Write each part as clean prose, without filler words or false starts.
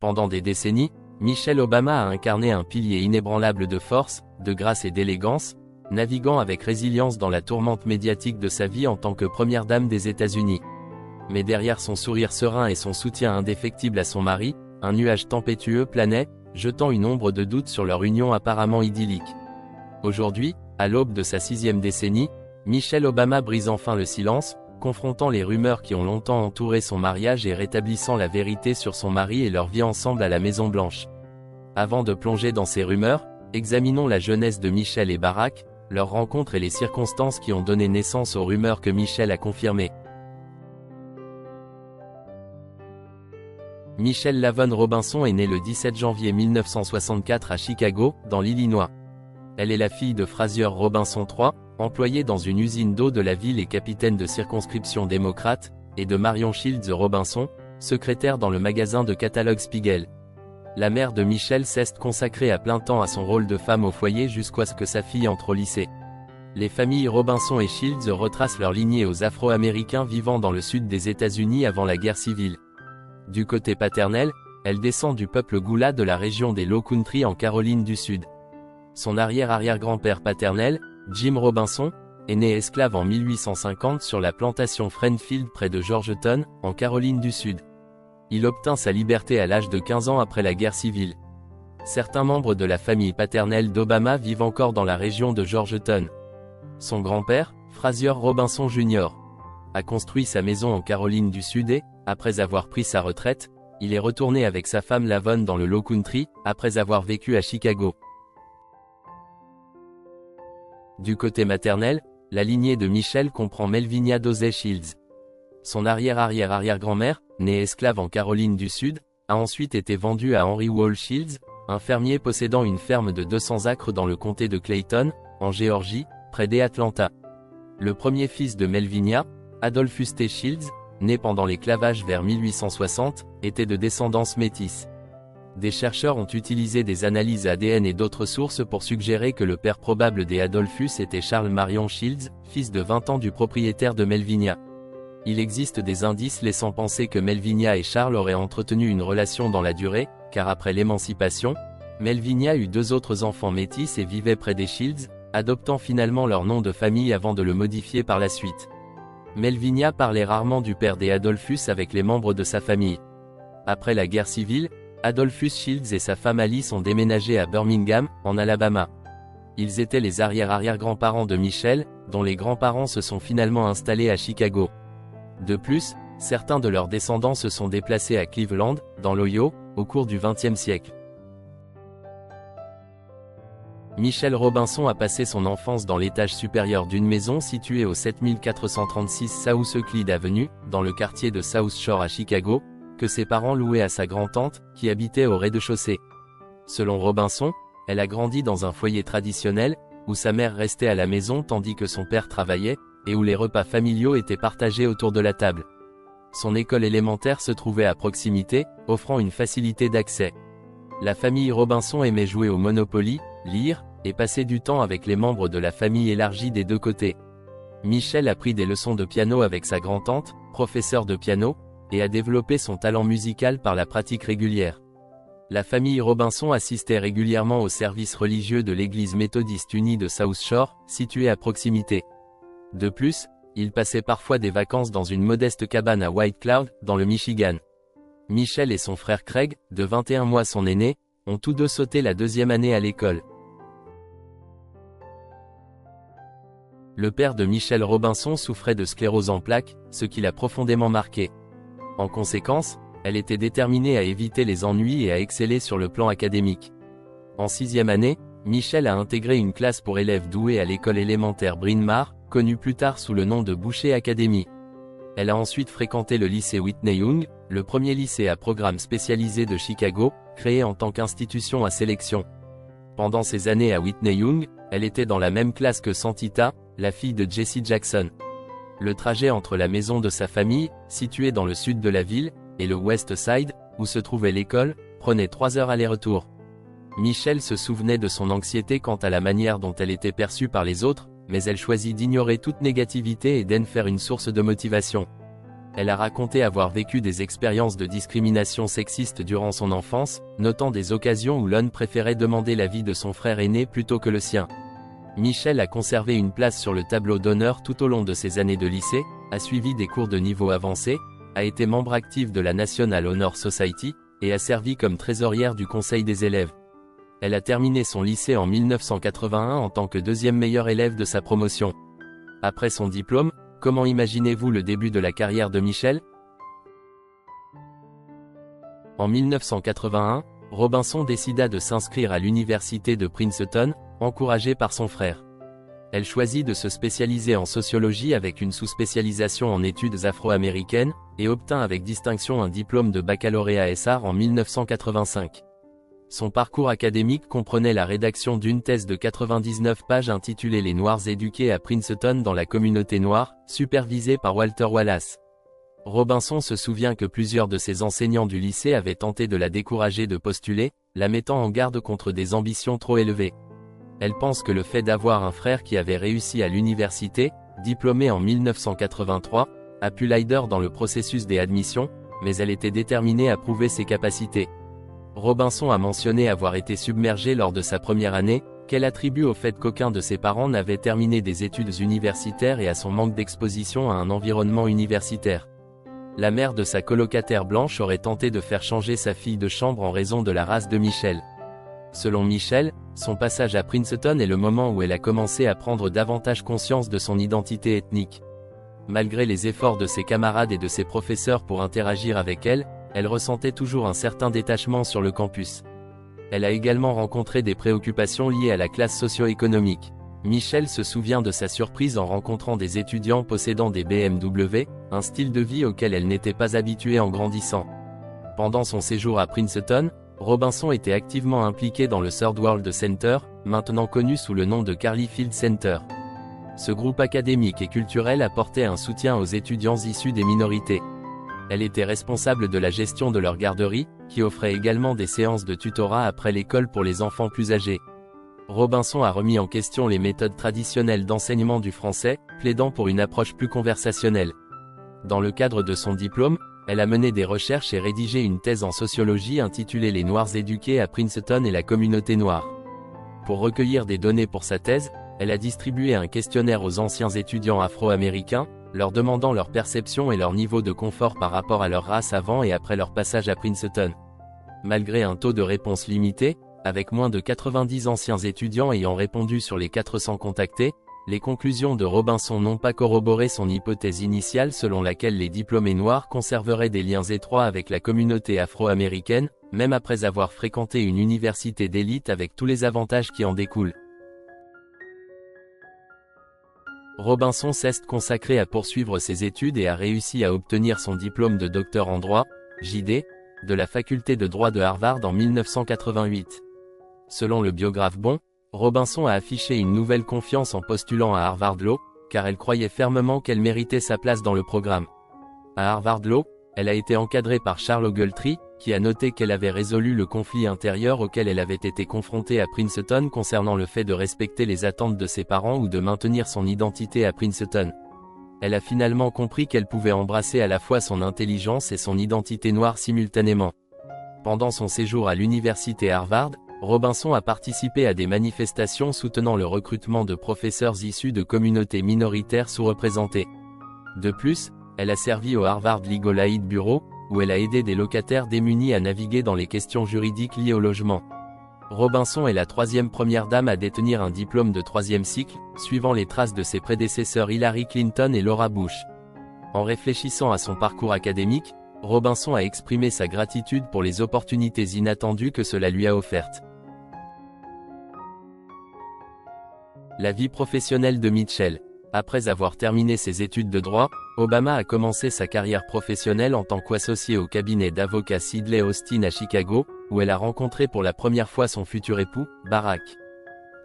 Pendant des décennies, Michelle Obama a incarné un pilier inébranlable de force, de grâce et d'élégance, naviguant avec résilience dans la tourmente médiatique de sa vie en tant que première dame des États-Unis. Mais derrière son sourire serein et son soutien indéfectible à son mari, un nuage tempétueux planait, jetant une ombre de doute sur leur union apparemment idyllique. Aujourd'hui, à l'aube de sa 6e décennie, Michelle Obama brise enfin le silence, confrontant les rumeurs qui ont longtemps entouré son mariage et rétablissant la vérité sur son mari et leur vie ensemble à la Maison-Blanche. Avant de plonger dans ces rumeurs, examinons la jeunesse de Michelle et Barack, leur rencontre et les circonstances qui ont donné naissance aux rumeurs que Michelle a confirmées. Michelle Lavonne Robinson est née le 17 janvier 1964 à Chicago, dans l'Illinois. Elle est la fille de Frazier Robinson III, employé dans une usine d'eau de la ville et capitaine de circonscription démocrate, et de Marion Shields Robinson, secrétaire dans le magasin de catalogue Spiegel. La mère de Michelle s'est consacrée à plein temps à son rôle de femme au foyer jusqu'à ce que sa fille entre au lycée. Les familles Robinson et Shields retracent leur lignée aux Afro-Américains vivant dans le sud des États-Unis avant la guerre civile. Du côté paternel, elle descend du peuple Gula de la région des Low Country en Caroline du Sud. Son arrière-arrière-grand-père paternel, Jim Robinson, est né esclave en 1850 sur la plantation Friendfield près de Georgetown, en Caroline du Sud. Il obtint sa liberté à l'âge de 15 ans après la guerre civile. Certains membres de la famille paternelle d'Obama vivent encore dans la région de Georgetown. Son grand-père, Frazier Robinson Jr., a construit sa maison en Caroline du Sud et, après avoir pris sa retraite, il est retourné avec sa femme Lavonne dans le Low Country, après avoir vécu à Chicago. Du côté maternel, la lignée de Michelle comprend Melvinia Dosey Shields. Son arrière-arrière-arrière-grand-mère, née esclave en Caroline du Sud, a ensuite été vendue à Henry Wall Shields, un fermier possédant une ferme de 200 acres dans le comté de Clayton, en Géorgie, près d'Atlanta. Le premier fils de Melvinia, Adolphus T. Shields, né pendant l'esclavage vers 1860, était de descendance métisse. Des chercheurs ont utilisé des analyses ADN et d'autres sources pour suggérer que le père probable des Adolphus était Charles Marion Shields, fils de 20 ans du propriétaire de Melvinia. Il existe des indices laissant penser que Melvinia et Charles auraient entretenu une relation dans la durée, car après l'émancipation, Melvinia eut 2 autres enfants métis et vivait près des Shields, adoptant finalement leur nom de famille avant de le modifier par la suite. Melvinia parlait rarement du père des Adolphus avec les membres de sa famille. Après la guerre civile, Adolphus Shields et sa femme Alice ont déménagé à Birmingham, en Alabama. Ils étaient les arrière-arrière-grands-parents de Michelle, dont les grands-parents se sont finalement installés à Chicago. De plus, certains de leurs descendants se sont déplacés à Cleveland, dans l'Ohio, au cours du XXe siècle. Michelle Robinson a passé son enfance dans l'étage supérieur d'une maison située au 7436 South Euclid Avenue, dans le quartier de South Shore à Chicago, que ses parents louaient à sa grand-tante, qui habitait au rez-de-chaussée. Selon Robinson, elle a grandi dans un foyer traditionnel, où sa mère restait à la maison tandis que son père travaillait, et où les repas familiaux étaient partagés autour de la table. Son école élémentaire se trouvait à proximité, offrant une facilité d'accès. La famille Robinson aimait jouer au Monopoly, lire, et passer du temps avec les membres de la famille élargie des 2 côtés. Michelle a pris des leçons de piano avec sa grand-tante, professeure de piano, et a développé son talent musical par la pratique régulière. La famille Robinson assistait régulièrement aux services religieux de l'église méthodiste unie de South Shore, située à proximité. De plus, ils passaient parfois des vacances dans une modeste cabane à White Cloud, dans le Michigan. Michelle et son frère Craig, de 21 mois son aîné, ont tous 2 sauté la 2e année à l'école. Le père de Michelle Robinson souffrait de sclérose en plaques, ce qui l'a profondément marqué. En conséquence, elle était déterminée à éviter les ennuis et à exceller sur le plan académique. En 6e année, Michelle a intégré une classe pour élèves doués à l'école élémentaire Bryn Mawr, connue plus tard sous le nom de Boucher Academy. Elle a ensuite fréquenté le lycée Whitney Young, le premier lycée à programme spécialisé de Chicago, créé en tant qu'institution à sélection. Pendant ces années à Whitney Young, elle était dans la même classe que Santita, la fille de Jesse Jackson. Le trajet entre la maison de sa famille, située dans le sud de la ville, et le West Side, où se trouvait l'école, prenait 3 heures aller-retour. Michelle se souvenait de son anxiété quant à la manière dont elle était perçue par les autres, mais elle choisit d'ignorer toute négativité et d'en faire une source de motivation. Elle a raconté avoir vécu des expériences de discrimination sexiste durant son enfance, notant des occasions où l'on préférait demander l'avis de son frère aîné plutôt que le sien. Michelle a conservé une place sur le tableau d'honneur tout au long de ses années de lycée, a suivi des cours de niveau avancé, a été membre actif de la National Honor Society, et a servi comme trésorière du conseil des élèves. Elle a terminé son lycée en 1981 en tant que deuxième meilleure élève de sa promotion. Après son diplôme, comment imaginez-vous le début de la carrière de Michelle? En 1981, Robinson décida de s'inscrire à l'université de Princeton, encouragée par son frère. Elle choisit de se spécialiser en sociologie avec une sous-spécialisation en études afro-américaines, et obtint avec distinction un diplôme de baccalauréat SR en 1985. Son parcours académique comprenait la rédaction d'une thèse de 99 pages intitulée Les Noirs éduqués à Princeton dans la communauté noire, supervisée par Walter Wallace. Robinson se souvient que plusieurs de ses enseignants du lycée avaient tenté de la décourager de postuler, la mettant en garde contre des ambitions trop élevées. Elle pense que le fait d'avoir un frère qui avait réussi à l'université, diplômé en 1983, a pu l'aider dans le processus des admissions, mais elle était déterminée à prouver ses capacités. Robinson a mentionné avoir été submergée lors de sa première année, qu'elle attribue au fait qu'aucun de ses parents n'avait terminé des études universitaires et à son manque d'exposition à un environnement universitaire. La mère de sa colocataire blanche aurait tenté de faire changer sa fille de chambre en raison de la race de Michelle. Selon Michelle, son passage à Princeton est le moment où elle a commencé à prendre davantage conscience de son identité ethnique. Malgré les efforts de ses camarades et de ses professeurs pour interagir avec elle, elle ressentait toujours un certain détachement sur le campus. Elle a également rencontré des préoccupations liées à la classe socio-économique. Michelle se souvient de sa surprise en rencontrant des étudiants possédant des BMW, un style de vie auquel elle n'était pas habituée en grandissant. Pendant son séjour à Princeton, Robinson était activement impliqué dans le Third World Center, maintenant connu sous le nom de Carly Field Center. Ce groupe académique et culturel apportait un soutien aux étudiants issus des minorités. Elle était responsable de la gestion de leur garderie, qui offrait également des séances de tutorat après l'école pour les enfants plus âgés. Robinson a remis en question les méthodes traditionnelles d'enseignement du français, plaidant pour une approche plus conversationnelle. Dans le cadre de son diplôme, elle a mené des recherches et rédigé une thèse en sociologie intitulée Les Noirs éduqués à Princeton et la communauté noire. Pour recueillir des données pour sa thèse, elle a distribué un questionnaire aux anciens étudiants afro-américains, leur demandant leur perception et leur niveau de confort par rapport à leur race avant et après leur passage à Princeton. Malgré un taux de réponse limité, avec moins de 90 anciens étudiants ayant répondu sur les 400 contactés, les conclusions de Robinson n'ont pas corroboré son hypothèse initiale selon laquelle les diplômés noirs conserveraient des liens étroits avec la communauté afro-américaine, même après avoir fréquenté une université d'élite avec tous les avantages qui en découlent. Robinson s'est consacré à poursuivre ses études et a réussi à obtenir son diplôme de docteur en droit, JD, de la faculté de droit de Harvard en 1988. Selon le biographe Bon, Robinson a affiché une nouvelle confiance en postulant à Harvard Law, car elle croyait fermement qu'elle méritait sa place dans le programme. À Harvard Law, elle a été encadrée par Charles Ogletree, qui a noté qu'elle avait résolu le conflit intérieur auquel elle avait été confrontée à Princeton concernant le fait de respecter les attentes de ses parents ou de maintenir son identité à Princeton. Elle a finalement compris qu'elle pouvait embrasser à la fois son intelligence et son identité noire simultanément. Pendant son séjour à l'université Harvard, Robinson a participé à des manifestations soutenant le recrutement de professeurs issus de communautés minoritaires sous-représentées. De plus, elle a servi au Harvard Legal Aid Bureau, où elle a aidé des locataires démunis à naviguer dans les questions juridiques liées au logement. Robinson est la troisième première dame à détenir un diplôme de 3e cycle, suivant les traces de ses prédécesseurs Hillary Clinton et Laura Bush. En réfléchissant à son parcours académique, Robinson a exprimé sa gratitude pour les opportunités inattendues que cela lui a offertes. La vie professionnelle de Mitchell. Après avoir terminé ses études de droit, Obama a commencé sa carrière professionnelle en tant qu'associé au cabinet d'avocats Sidley Austin à Chicago, où elle a rencontré pour la première fois son futur époux, Barack.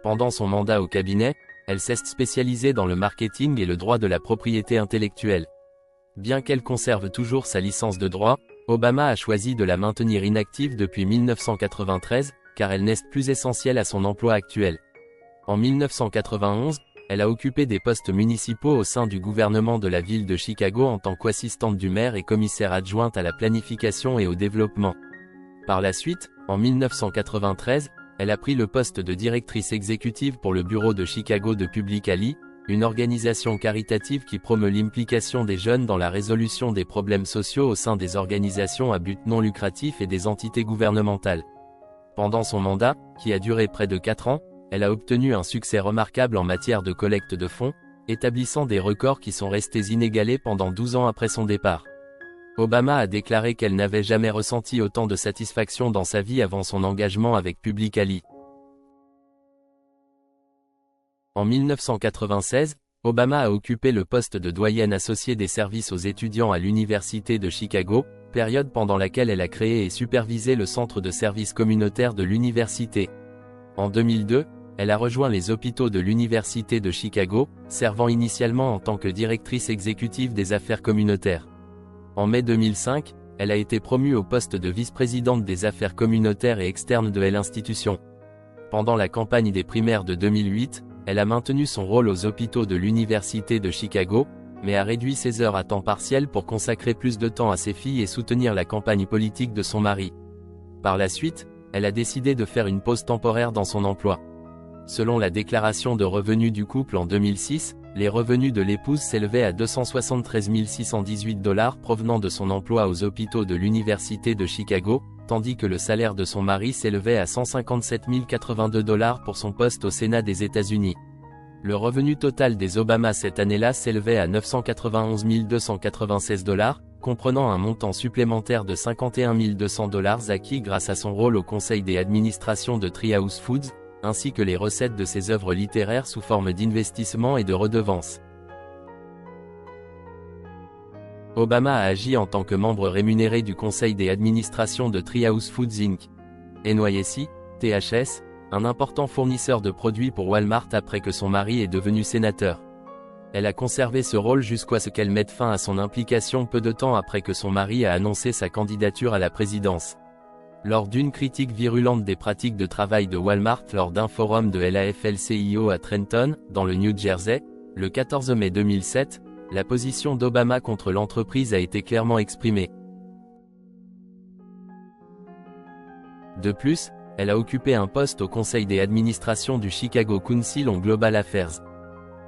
Pendant son mandat au cabinet, elle s'est spécialisée dans le marketing et le droit de la propriété intellectuelle. Bien qu'elle conserve toujours sa licence de droit, Obama a choisi de la maintenir inactive depuis 1993, car elle n'est plus essentielle à son emploi actuel. En 1991, elle a occupé des postes municipaux au sein du gouvernement de la ville de Chicago en tant qu'assistante du maire et commissaire adjointe à la planification et au développement. Par la suite, en 1993, elle a pris le poste de directrice exécutive pour le bureau de Chicago de Public Alley, une organisation caritative qui promeut l'implication des jeunes dans la résolution des problèmes sociaux au sein des organisations à but non lucratif et des entités gouvernementales. Pendant son mandat, qui a duré près de 4 ans, elle a obtenu un succès remarquable en matière de collecte de fonds, établissant des records qui sont restés inégalés pendant 12 ans après son départ. Obama a déclaré qu'elle n'avait jamais ressenti autant de satisfaction dans sa vie avant son engagement avec Public Alley. En 1996, Obama a occupé le poste de doyenne associée des services aux étudiants à l'Université de Chicago, période pendant laquelle elle a créé et supervisé le centre de services communautaires de l'université. En 2002, elle a rejoint les hôpitaux de l'Université de Chicago, servant initialement en tant que directrice exécutive des affaires communautaires. En mai 2005, elle a été promue au poste de vice-présidente des affaires communautaires et externes de l'institution. Pendant la campagne des primaires de 2008, elle a maintenu son rôle aux hôpitaux de l'Université de Chicago, mais a réduit ses heures à temps partiel pour consacrer plus de temps à ses filles et soutenir la campagne politique de son mari. Par la suite, elle a décidé de faire une pause temporaire dans son emploi. Selon la déclaration de revenus du couple en 2006, les revenus de l'épouse s'élevaient à 273 618 $ provenant de son emploi aux hôpitaux de l'Université de Chicago, tandis que le salaire de son mari s'élevait à 157 082 $ pour son poste au Sénat des États-Unis. Le revenu total des Obama cette année-là s'élevait à 991 296 $, comprenant un montant supplémentaire de 51 200 $ acquis grâce à son rôle au conseil des administrations de Treehouse Foods, ainsi que les recettes de ses œuvres littéraires sous forme d'investissements et de redevances. Obama a agi en tant que membre rémunéré du conseil des administrations de Treehouse Foods Inc. NYSE, THS, un important fournisseur de produits pour Walmart après que son mari est devenu sénateur. Elle a conservé ce rôle jusqu'à ce qu'elle mette fin à son implication peu de temps après que son mari a annoncé sa candidature à la présidence. Lors d'une critique virulente des pratiques de travail de Walmart lors d'un forum de l'AFL-CIO à Trenton, dans le New Jersey, le 14 mai 2007, la position d'Obama contre l'entreprise a été clairement exprimée. De plus, elle a occupé un poste au conseil des administrations du Chicago Council on Global Affairs.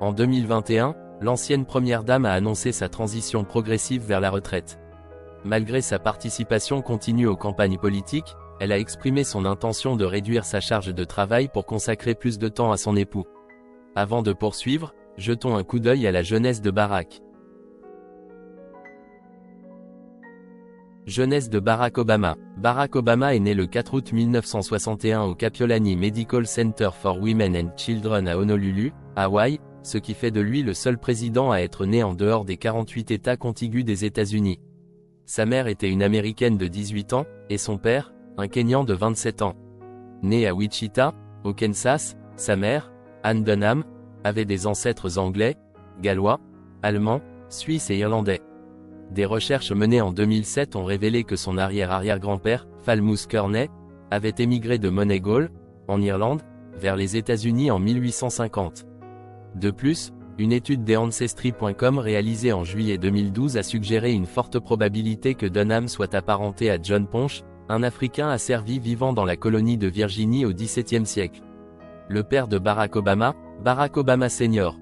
En 2021, l'ancienne première dame a annoncé sa transition progressive vers la retraite. Malgré sa participation continue aux campagnes politiques, elle a exprimé son intention de réduire sa charge de travail pour consacrer plus de temps à son époux. Avant de poursuivre, jetons un coup d'œil à la jeunesse de Barack. Jeunesse de Barack Obama. Barack Obama est né le 4 août 1961 au Kapiolani Medical Center for Women and Children à Honolulu, Hawaï, ce qui fait de lui le seul président à être né en dehors des 48 États contigus des États-Unis. Sa mère était une Américaine de 18 ans, et son père, un Kenyan de 27 ans. Né à Wichita, au Kansas, sa mère, Anne Dunham, avait des ancêtres anglais, gallois, allemands, suisses et irlandais. Des recherches menées en 2007 ont révélé que son arrière-arrière-grand-père, Falmouth Kearney, avait émigré de Moneygall, en Irlande, vers les États-Unis en 1850. De plus, une étude d'Ancestry.com réalisée en juillet 2012 a suggéré une forte probabilité que Dunham soit apparenté à John Ponch, un Africain asservi vivant dans la colonie de Virginie au XVIIe siècle. Le père de Barack Obama Sr.,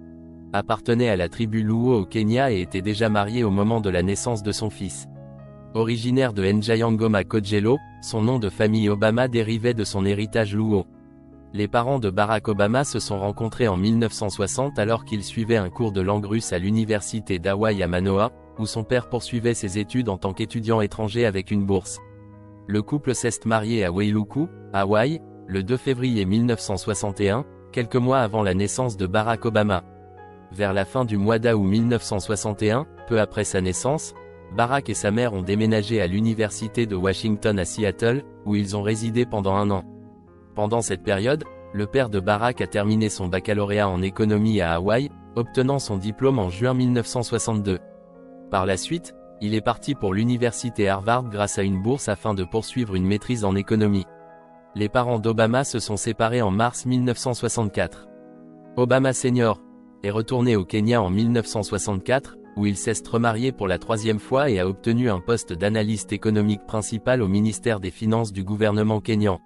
appartenait à la tribu Luo au Kenya et était déjà marié au moment de la naissance de son fils. Originaire de Njayangoma Kojelo, son nom de famille Obama dérivait de son héritage Luo. Les parents de Barack Obama se sont rencontrés en 1960 alors qu'il suivait un cours de langue russe à l'université d'Hawaï à Manoa, où son père poursuivait ses études en tant qu'étudiant étranger avec une bourse. Le couple s'est marié à Wailuku, Hawaï, le 2 février 1961, quelques mois avant la naissance de Barack Obama. Vers la fin du mois d'août 1961, peu après sa naissance, Barack et sa mère ont déménagé à l'université de Washington à Seattle, où ils ont résidé pendant 1 an. Pendant cette période, le père de Barack a terminé son baccalauréat en économie à Hawaï, obtenant son diplôme en juin 1962. Par la suite, il est parti pour l'université Harvard grâce à une bourse afin de poursuivre une maîtrise en économie. Les parents d'Obama se sont séparés en mars 1964. Obama Sr., est retourné au Kenya en 1964, où il s'est remarié pour la troisième fois et a obtenu un poste d'analyste économique principal au ministère des Finances du gouvernement kényan.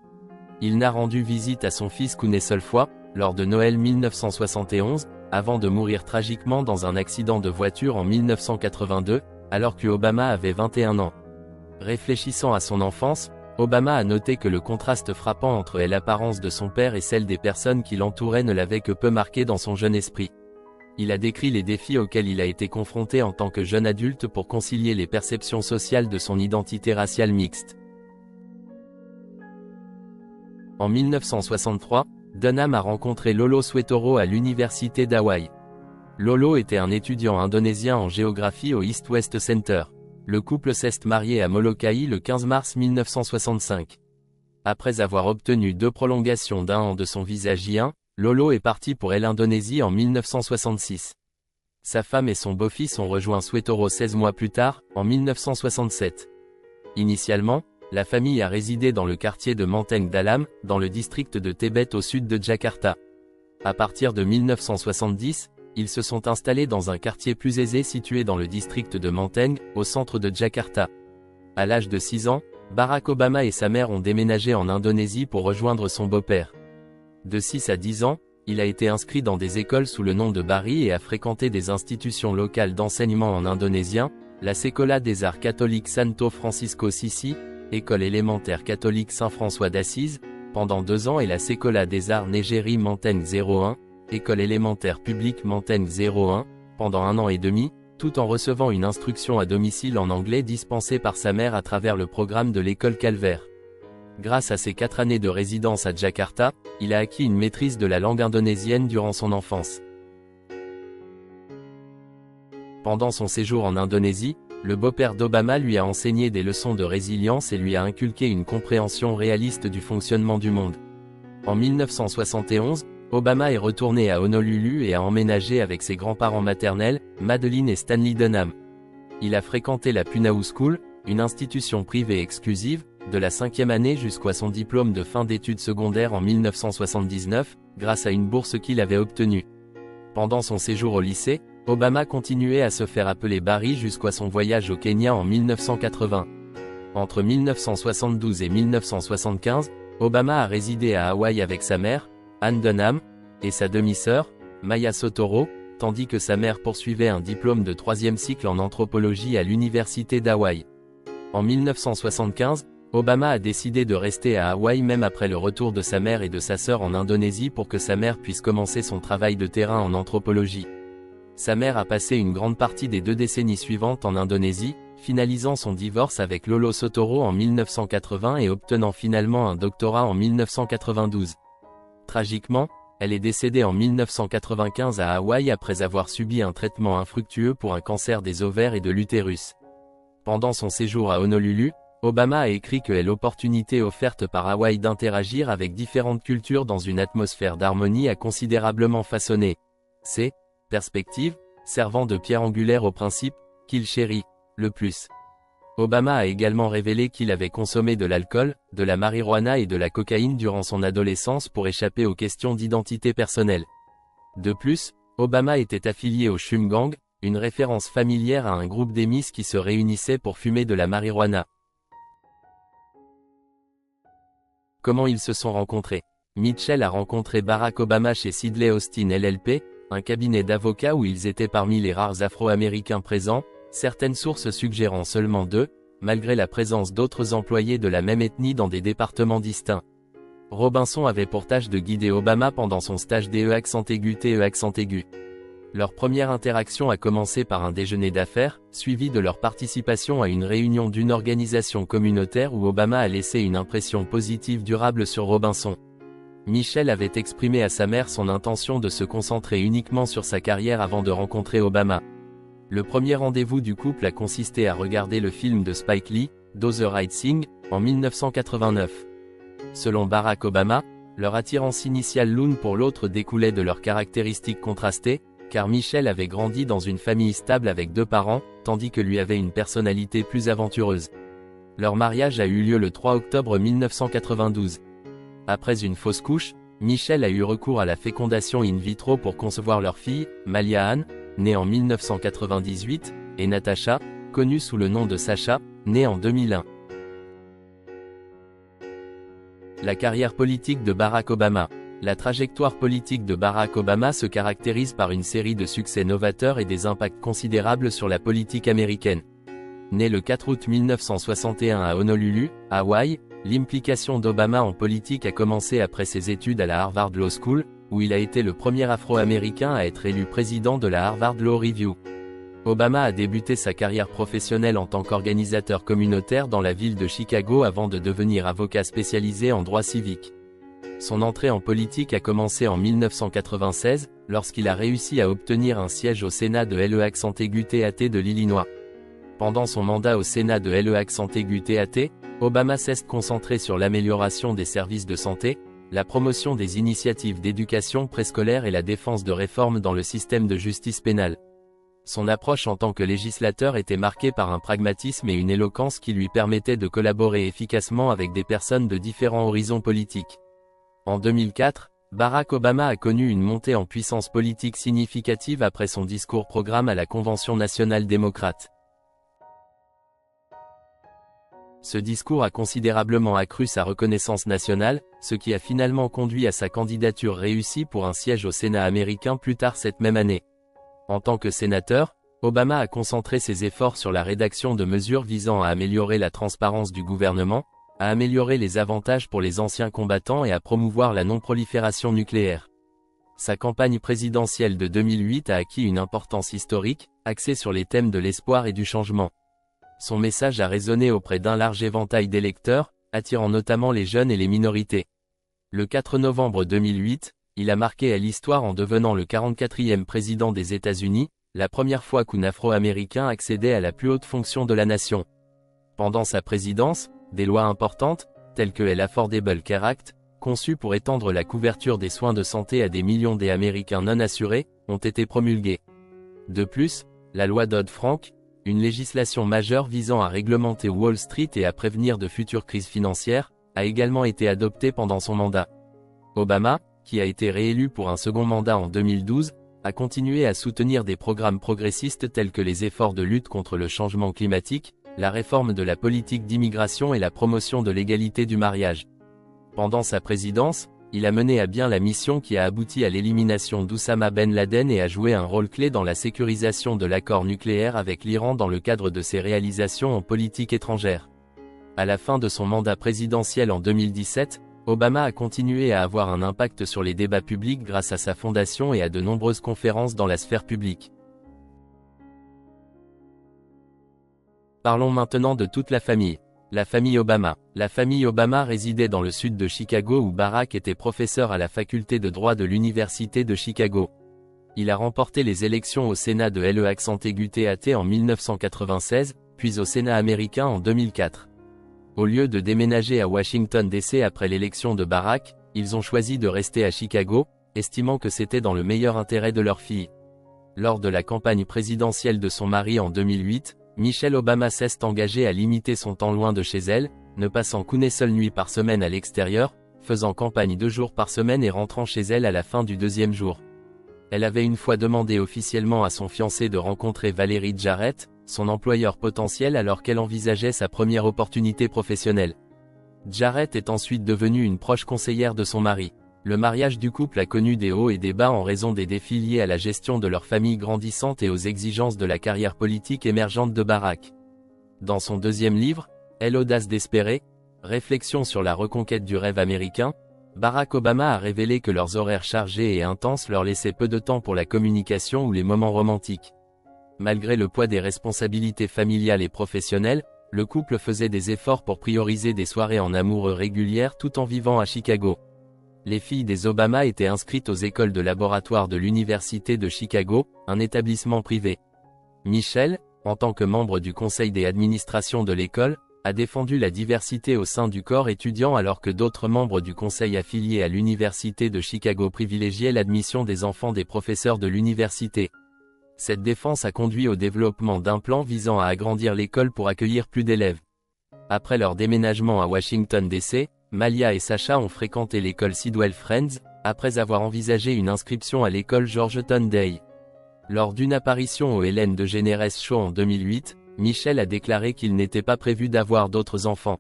Il n'a rendu visite à son fils qu'une seule fois, lors de Noël 1971, avant de mourir tragiquement dans un accident de voiture en 1982, alors que Obama avait 21 ans. Réfléchissant à son enfance, Obama a noté que le contraste frappant entre l'apparence de son père et celle des personnes qui l'entouraient ne l'avait que peu marqué dans son jeune esprit. Il a décrit les défis auxquels il a été confronté en tant que jeune adulte pour concilier les perceptions sociales de son identité raciale mixte. En 1963, Dunham a rencontré Lolo Soetoro à l'université d'Hawaï. Lolo était un étudiant indonésien en géographie au East West Center. Le couple s'est marié à Molokai le 15 mars 1965. Après avoir obtenu 2 prolongations d'1 an de son visa J1, Lolo est parti pour l'Indonésie en 1966. Sa femme et son beau-fils ont rejoint Soetoro 16 mois plus tard, en 1967. Initialement, la famille a résidé dans le quartier de Menteng Dalam, dans le district de Tebet au sud de Jakarta. À partir de 1970, ils se sont installés dans un quartier plus aisé situé dans le district de Menteng, au centre de Jakarta. À l'âge de 6 ans, Barack Obama et sa mère ont déménagé en Indonésie pour rejoindre son beau-père. De 6 à 10 ans, il a été inscrit dans des écoles sous le nom de Bari et a fréquenté des institutions locales d'enseignement en indonésien, la Sekolah des Arts catholiques Santo Francisco Sisi, école élémentaire catholique Saint-François d'Assise, pendant 2 ans et la Sekolah des Arts Negeri Menteng 01, école élémentaire publique Menteng 01, pendant 1 an et demi, tout en recevant une instruction à domicile en anglais dispensée par sa mère à travers le programme de l'école Calvaire. Grâce à ses 4 années de résidence à Jakarta, il a acquis une maîtrise de la langue indonésienne durant son enfance. Pendant son séjour en Indonésie, le beau-père d'Obama lui a enseigné des leçons de résilience et lui a inculqué une compréhension réaliste du fonctionnement du monde. En 1971, Obama est retourné à Honolulu et a emménagé avec ses grands-parents maternels, Madeline et Stanley Dunham. Il a fréquenté la Punahou School, une institution privée exclusive, de la 5e année jusqu'à son diplôme de fin d'études secondaires en 1979, grâce à une bourse qu'il avait obtenue. Pendant son séjour au lycée, Obama continuait à se faire appeler Barry jusqu'à son voyage au Kenya en 1980. Entre 1972 et 1975, Obama a résidé à Hawaï avec sa mère, Anne Dunham, et sa demi-sœur, Maya Sotoro, tandis que sa mère poursuivait un diplôme de 3e cycle en anthropologie à l'université d'Hawaï. En 1975, Obama a décidé de rester à Hawaï même après le retour de sa mère et de sa sœur en Indonésie pour que sa mère puisse commencer son travail de terrain en anthropologie. Sa mère a passé une grande partie des 2 décennies suivantes en Indonésie, finalisant son divorce avec Lolo Soetoro en 1980 et obtenant finalement un doctorat en 1992. Tragiquement, elle est décédée en 1995 à Hawaï après avoir subi un traitement infructueux pour un cancer des ovaires et de l'utérus. Pendant son séjour à Honolulu, Obama a écrit que l'opportunité offerte par Hawaï d'interagir avec différentes cultures dans une atmosphère d'harmonie a considérablement façonné ses perspectives, servant de pierre angulaire au principe qu'il chérit le plus. Obama a également révélé qu'il avait consommé de l'alcool, de la marijuana et de la cocaïne durant son adolescence pour échapper aux questions d'identité personnelle. De plus, Obama était affilié au Chum Gang, une référence familière à un groupe d'émis qui se réunissait pour fumer de la marijuana. Comment ils se sont rencontrés? Mitchell a rencontré Barack Obama chez Sidley Austin LLP, un cabinet d'avocats où ils étaient parmi les rares Afro-Américains présents, certaines sources suggérant seulement 2, malgré la présence d'autres employés de la même ethnie dans des départements distincts. Robinson avait pour tâche de guider Obama pendant son stage DE accent aigu TE accent aigu. Leur première interaction a commencé par un déjeuner d'affaires, suivi de leur participation à une réunion d'une organisation communautaire où Obama a laissé une impression positive durable sur Robinson. Michelle avait exprimé à sa mère son intention de se concentrer uniquement sur sa carrière avant de rencontrer Obama. Le premier rendez-vous du couple a consisté à regarder le film de Spike Lee, Do the Right Thing, en 1989. Selon Barack Obama, leur attirance initiale l'une pour l'autre découlait de leurs caractéristiques contrastées, car Michelle avait grandi dans une famille stable avec 2 parents, tandis que lui avait une personnalité plus aventureuse. Leur mariage a eu lieu le 3 octobre 1992. Après une fausse couche, Michelle a eu recours à la fécondation in vitro pour concevoir leur fille, Malia Ann, née en 1998, et Natasha, connue sous le nom de Sacha, née en 2001. La carrière politique de Barack Obama. La trajectoire politique de Barack Obama se caractérise par une série de succès novateurs et des impacts considérables sur la politique américaine. Né le 4 août 1961 à Honolulu, Hawaï, l'implication d'Obama en politique a commencé après ses études à la Harvard Law School, où il a été le premier Afro-Américain à être élu président de la Harvard Law Review. Obama a débuté sa carrière professionnelle en tant qu'organisateur communautaire dans la ville de Chicago avant de devenir avocat spécialisé en droit civique. Son entrée en politique a commencé en 1996, lorsqu'il a réussi à obtenir un siège au Sénat de l'E-TAT de l'Illinois. Pendant son mandat au Sénat de l'E-TAT, Obama s'est concentré sur l'amélioration des services de santé, la promotion des initiatives d'éducation préscolaire et la défense de réformes dans le système de justice pénale. Son approche en tant que législateur était marquée par un pragmatisme et une éloquence qui lui permettaient de collaborer efficacement avec des personnes de différents horizons politiques. En 2004, Barack Obama a connu une montée en puissance politique significative après son discours-programme à la Convention nationale démocrate. Ce discours a considérablement accru sa reconnaissance nationale, ce qui a finalement conduit à sa candidature réussie pour un siège au Sénat américain plus tard cette même année. En tant que sénateur, Obama a concentré ses efforts sur la rédaction de mesures visant à améliorer la transparence du gouvernement, à améliorer les avantages pour les anciens combattants et à promouvoir la non-prolifération nucléaire. Sa campagne présidentielle de 2008 a acquis une importance historique, axée sur les thèmes de l'espoir et du changement. Son message a résonné auprès d'un large éventail d'électeurs, attirant notamment les jeunes et les minorités. Le 4 novembre 2008, il a marqué à l'histoire en devenant le 44e président des États-Unis, la première fois qu'un Afro-Américain accédait à la plus haute fonction de la nation. Pendant sa présidence, des lois importantes, telles que l'Affordable Care Act, conçues pour étendre la couverture des soins de santé à des millions d'Américains non assurés, ont été promulguées. De plus, la loi Dodd-Frank, une législation majeure visant à réglementer Wall Street et à prévenir de futures crises financières, a également été adoptée pendant son mandat. Obama, qui a été réélu pour un second mandat en 2012, a continué à soutenir des programmes progressistes tels que les efforts de lutte contre le changement climatique, la réforme de la politique d'immigration et la promotion de l'égalité du mariage. Pendant sa présidence, il a mené à bien la mission qui a abouti à l'élimination d'Oussama Ben Laden et a joué un rôle clé dans la sécurisation de l'accord nucléaire avec l'Iran dans le cadre de ses réalisations en politique étrangère. À la fin de son mandat présidentiel en 2017, Obama a continué à avoir un impact sur les débats publics grâce à sa fondation et à de nombreuses conférences dans la sphère publique. Parlons maintenant de toute la famille. La famille Obama. La famille Obama résidait dans le sud de Chicago où Barack était professeur à la faculté de droit de l'Université de Chicago. Il a remporté les élections au Sénat de l'E-TAT en 1996, puis au Sénat américain en 2004. Au lieu de déménager à Washington DC après l'élection de Barack, ils ont choisi de rester à Chicago, estimant que c'était dans le meilleur intérêt de leur fille. Lors de la campagne présidentielle de son mari en 2008, Michelle Obama s'est engagée à limiter son temps loin de chez elle, ne passant qu'une seule nuit par semaine à l'extérieur, faisant campagne 2 jours par semaine et rentrant chez elle à la fin du 2e jour. Elle avait une fois demandé officiellement à son fiancé de rencontrer Valerie Jarrett, son employeur potentiel alors qu'elle envisageait sa première opportunité professionnelle. Jarrett est ensuite devenue une proche conseillère de son mari. Le mariage du couple a connu des hauts et des bas en raison des défis liés à la gestion de leur famille grandissante et aux exigences de la carrière politique émergente de Barack. Dans son 2e livre, L'audace d'espérer, réflexion sur la reconquête du rêve américain, Barack Obama a révélé que leurs horaires chargés et intenses leur laissaient peu de temps pour la communication ou les moments romantiques. Malgré le poids des responsabilités familiales et professionnelles, le couple faisait des efforts pour prioriser des soirées en amoureux régulières tout en vivant à Chicago. Les filles des Obama étaient inscrites aux écoles de laboratoire de l'Université de Chicago, un établissement privé. Michelle, en tant que membre du conseil des administrations de l'école, a défendu la diversité au sein du corps étudiant alors que d'autres membres du conseil affiliés à l'Université de Chicago privilégiaient l'admission des enfants des professeurs de l'université. Cette défense a conduit au développement d'un plan visant à agrandir l'école pour accueillir plus d'élèves. Après leur déménagement à Washington DC, Malia et Sacha ont fréquenté l'école Sidwell Friends, après avoir envisagé une inscription à l'école Georgetown Day. Lors d'une apparition au Ellen DeGeneres Show en 2008, Michelle a déclaré qu'il n'était pas prévu d'avoir d'autres enfants.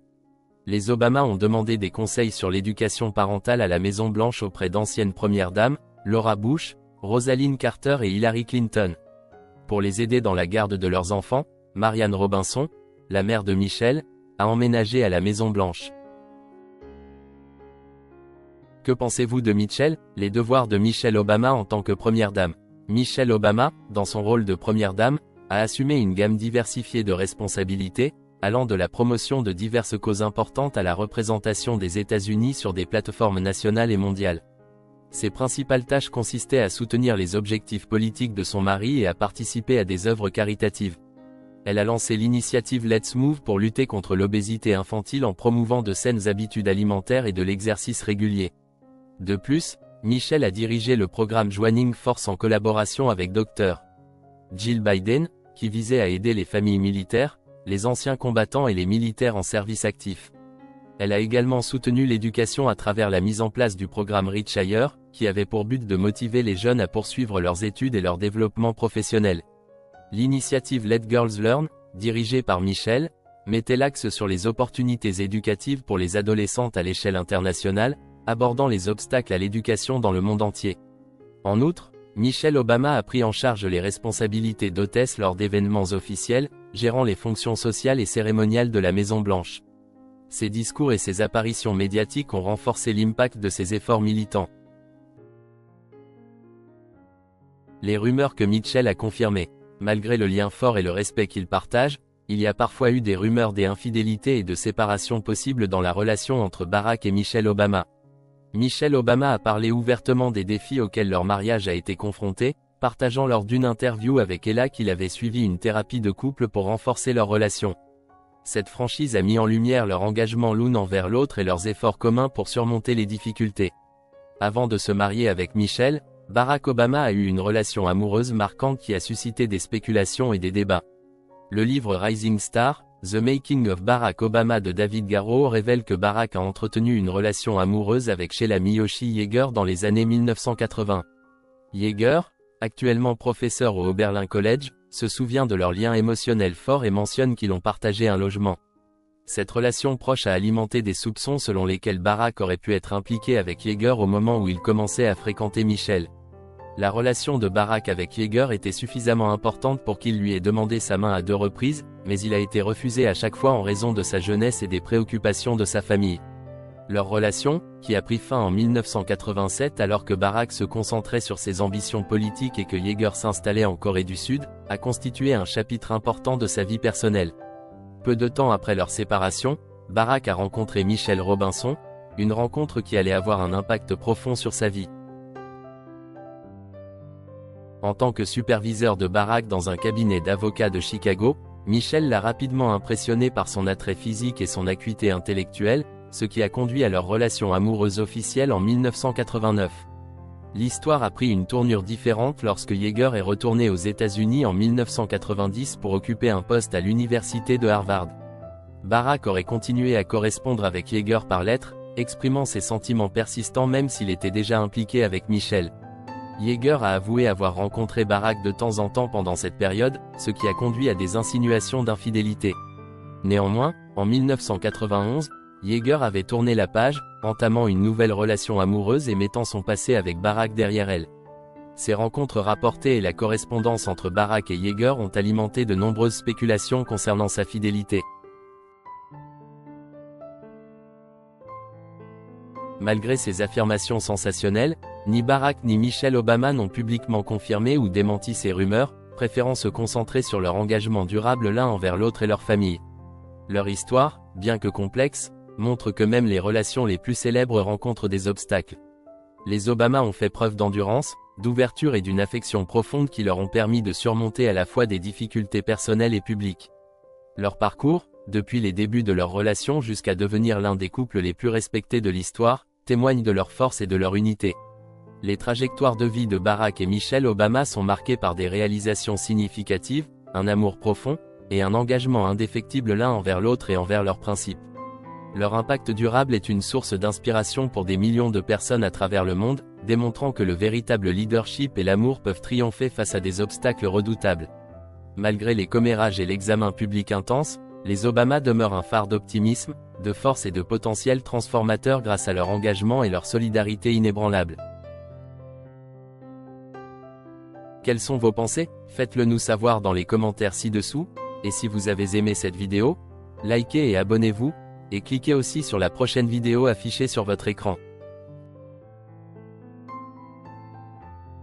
Les Obama ont demandé des conseils sur l'éducation parentale à la Maison-Blanche auprès d'anciennes premières dames, Laura Bush, Rosalind Carter et Hillary Clinton. Pour les aider dans la garde de leurs enfants, Marianne Robinson, la mère de Michelle, a emménagé à la Maison-Blanche. Que pensez-vous de Michelle? Les devoirs de Michelle Obama en tant que première dame. Michelle Obama, dans son rôle de première dame, a assumé une gamme diversifiée de responsabilités, allant de la promotion de diverses causes importantes à la représentation des États-Unis sur des plateformes nationales et mondiales. Ses principales tâches consistaient à soutenir les objectifs politiques de son mari et à participer à des œuvres caritatives. Elle a lancé l'initiative Let's Move pour lutter contre l'obésité infantile en promouvant de saines habitudes alimentaires et de l'exercice régulier. De plus, Michelle a dirigé le programme Joining Force en collaboration avec Dr. Jill Biden, qui visait à aider les familles militaires, les anciens combattants et les militaires en service actif. Elle a également soutenu l'éducation à travers la mise en place du programme Reach Higher, qui avait pour but de motiver les jeunes à poursuivre leurs études et leur développement professionnel. L'initiative Let Girls Learn, dirigée par Michelle, mettait l'axe sur les opportunités éducatives pour les adolescentes à l'échelle internationale, abordant les obstacles à l'éducation dans le monde entier. En outre, Michelle Obama a pris en charge les responsabilités d'hôtesse lors d'événements officiels, gérant les fonctions sociales et cérémoniales de la Maison-Blanche. Ses discours et ses apparitions médiatiques ont renforcé l'impact de ses efforts militants. Les rumeurs que Michelle a confirmées. Malgré le lien fort et le respect qu'ils partagent, il y a parfois eu des rumeurs d'infidélité et de séparation possibles dans la relation entre Barack et Michelle Obama. Michelle Obama a parlé ouvertement des défis auxquels leur mariage a été confronté, partageant lors d'une interview avec Ella qu'il avait suivi une thérapie de couple pour renforcer leur relation. Cette franchise a mis en lumière leur engagement l'une envers l'autre et leurs efforts communs pour surmonter les difficultés. Avant de se marier avec Michelle, Barack Obama a eu une relation amoureuse marquante qui a suscité des spéculations et des débats. Le livre Rising Star, The Making of Barack Obama de David Garrow révèle que Barack a entretenu une relation amoureuse avec Sheila Miyoshi Yeager dans les années 1980. Yeager, actuellement professeur au Oberlin College, se souvient de leur lien émotionnel fort et mentionne qu'ils ont partagé un logement. Cette relation proche a alimenté des soupçons selon lesquels Barack aurait pu être impliqué avec Yeager au moment où il commençait à fréquenter Michelle. La relation de Barack avec Yeager était suffisamment importante pour qu'il lui ait demandé sa main à 2 reprises, mais il a été refusé à chaque fois en raison de sa jeunesse et des préoccupations de sa famille. Leur relation, qui a pris fin en 1987 alors que Barack se concentrait sur ses ambitions politiques et que Yeager s'installait en Corée du Sud, a constitué un chapitre important de sa vie personnelle. Peu de temps après leur séparation, Barack a rencontré Michelle Robinson, une rencontre qui allait avoir un impact profond sur sa vie. En tant que superviseur de Barack dans un cabinet d'avocats de Chicago, Michelle l'a rapidement impressionné par son attrait physique et son acuité intellectuelle, ce qui a conduit à leur relation amoureuse officielle en 1989. L'histoire a pris une tournure différente lorsque Yeager est retourné aux États-Unis en 1990 pour occuper un poste à l'université de Harvard. Barack aurait continué à correspondre avec Yeager par lettres, exprimant ses sentiments persistants même s'il était déjà impliqué avec Michelle. Yeager a avoué avoir rencontré Barack de temps en temps pendant cette période, ce qui a conduit à des insinuations d'infidélité. Néanmoins, en 1991, Yeager avait tourné la page, entamant une nouvelle relation amoureuse et mettant son passé avec Barack derrière elle. Ces rencontres rapportées et la correspondance entre Barack et Yeager ont alimenté de nombreuses spéculations concernant sa fidélité. Malgré ces affirmations sensationnelles, ni Barack ni Michelle Obama n'ont publiquement confirmé ou démenti ces rumeurs, préférant se concentrer sur leur engagement durable l'un envers l'autre et leur famille. Leur histoire, bien que complexe, montre que même les relations les plus célèbres rencontrent des obstacles. Les Obama ont fait preuve d'endurance, d'ouverture et d'une affection profonde qui leur ont permis de surmonter à la fois des difficultés personnelles et publiques. Leur parcours, depuis les débuts de leur relation jusqu'à devenir l'un des couples les plus respectés de l'histoire, témoigne de leur force et de leur unité. Les trajectoires de vie de Barack et Michelle Obama sont marquées par des réalisations significatives, un amour profond, et un engagement indéfectible l'un envers l'autre et envers leurs principes. Leur impact durable est une source d'inspiration pour des millions de personnes à travers le monde, démontrant que le véritable leadership et l'amour peuvent triompher face à des obstacles redoutables. Malgré les commérages et l'examen public intense, les Obama demeurent un phare d'optimisme, de force et de potentiel transformateur grâce à leur engagement et leur solidarité inébranlable. Quelles sont vos pensées? Faites-le nous savoir dans les commentaires ci-dessous, et si vous avez aimé cette vidéo, likez et abonnez-vous, et cliquez aussi sur la prochaine vidéo affichée sur votre écran.